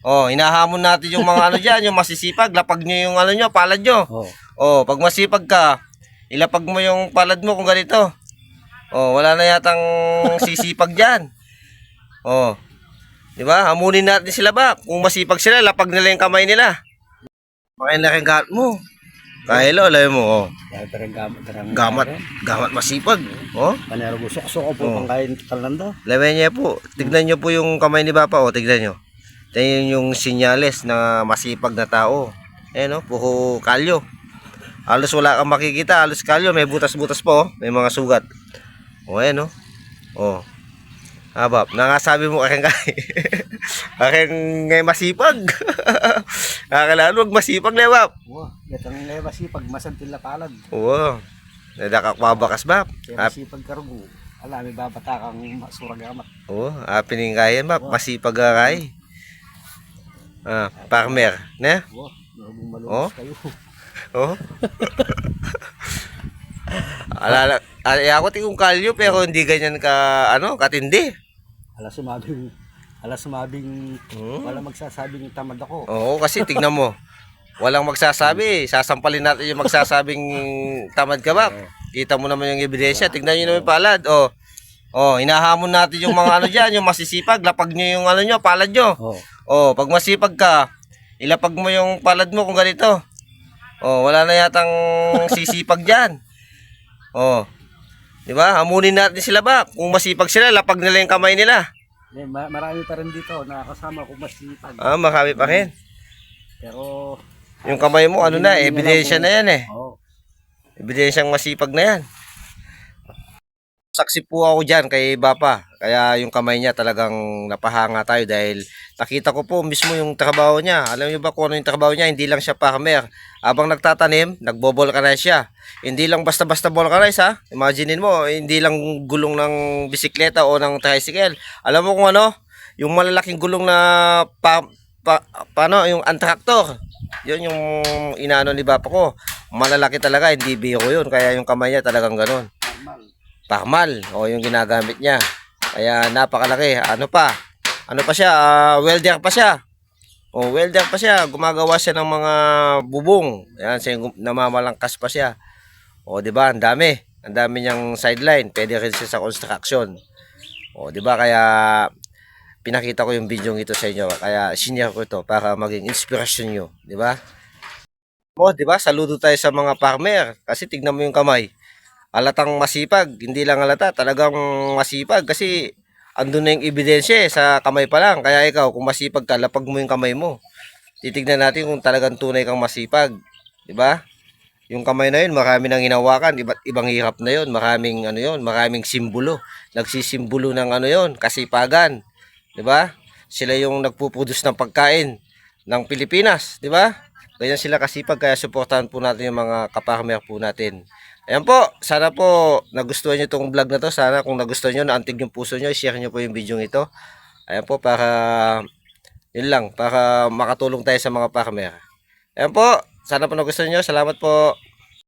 Oh, hinahamon natin yung mga ano diyan, yung masisipag, lapag niyo yung ano niyo, palad niyo. Oh. Oh, pag masipag ka, ilapag mo yung palad mo kung ganito. Oh, wala na yatang sisipag diyan. Oh. 'Di ba? Hamunin natin sila ba? Kung masipag sila, lapag nila yung kamay nila. Makain na rin gamat mo. Kahilo, alam mo, oh. Dahil parang Gamat masipag. Oh. Panero gusok-sok po Oh. pang kain talanda. Laman niya po. Tignan niyo po yung kamay ni Papa, oh. Tignan niyo. Tignan yung sinyales na masipag na tao. Ayan, oh. Puro kalyo. Halos wala kang makikita. Halos kalyo. May butas-butas po, oh. May mga sugat. Oh, ayan, oh. Oh. Habap, nangasabi mo aking kay. Aking ngay masipag. Nakakala wag masipag lewap. Wow, gatang leba sipag masantil na palad. Oo. Nadakakwabakas ba? Kaya masipag karugo. Ala, may babata kang suragamat. Oo, piningkayan ba? Masipag kay. Farmer, ne? Wow, nagong Oh? malungkot kayo. Oo. Alala, ako tingong kalyo pero hindi ganyan ka katindi. Ala sumabing wala magsasabing tamad ako. Oo, kasi tignan mo. Walang magsasabi. Sasampalin natin yung magsasabing tamad ka ba? Kita mo naman yung ebidensya. Tignan nyo naman yung palad. Oh. Oh, hinahamon natin yung mga ano diyan, yung masisipag, lapag niyo yung ano niyo, palad niyo. Oh. Oh, pag masipag ka, ilapag mo yung palad mo kung ganito. Oh, wala na yatang sisipag diyan. Oh. 'Di ba? Hamunin natin sila ba? Kung masipag sila, lapag nila yung kamay nila. Marami pa rin dito nakakasama ko masipag. Marami pa rin. Pero Yung kamay mo, ano na, ebidensya na yan eh. oh, Ebidensyang masipag na yan. Saksi po ako dyan kay Bapa. Kaya yung kamay niya talagang napahanga tayo dahil nakita ko po mismo yung trabaho niya. Alam niyo ba kung ano yung trabaho niya? Hindi lang siya farmer. Habang nagtatanim, nagbo-vulcanize siya. Hindi lang basta-basta vulcanize ha. Imaginin mo, hindi lang gulong ng bisikleta o ng tricycle. Alam mo kung ano? Yung malalaking gulong na yung antraktor. Yun yung inaano ni Bapa ko. Malalaki talaga, hindi biro yun. Kaya yung kamay niya talagang ganun. Pakmal o yung ginagamit niya. Kaya napakalaki. Ano pa siya? Welder pa siya. O welder pa siya. Gumagawa siya ng mga bubong. Ayan, namamalangkas pa siya. O di ba? Ang dami. Ang dami niyang sideline. Pwede rin siya sa construction. O di ba? Kaya pinakita ko yung video ito sa inyo. Kaya sinare ko ito para maging inspirasyon niyo, di ba? O di ba? Saludo tayo sa mga farmer kasi tignan mo yung kamay. Halatang masipag, hindi lang halata, talagang masipag kasi andun na yung ebidensya sa kamay pa lang. Kaya ikaw, kung masipag ka, lapag mo yung kamay mo. Titignan natin kung talagang tunay kang masipag. Di ba? Yung kamay na yun, marami nang hinawakan, iba't ibang hirap na yun, maraming maraming simbolo. Nagsisimbolo ng yun, kasipagan. Di ba? Sila yung nagpuproduce ng pagkain ng Pilipinas, di ba? Ganyan sila kasipag, kaya suportahan po natin yung mga kaparmer po natin. Ayan po, sana po nagustuhan nyo itong vlog na to. Sana kung nagustuhan nyo, naantig yung puso nyo, share nyo po yung video ito. Ayan po, yun lang, para makatulong tayo sa mga farmer. Ayan po, sana po nagustuhan nyo. Salamat po.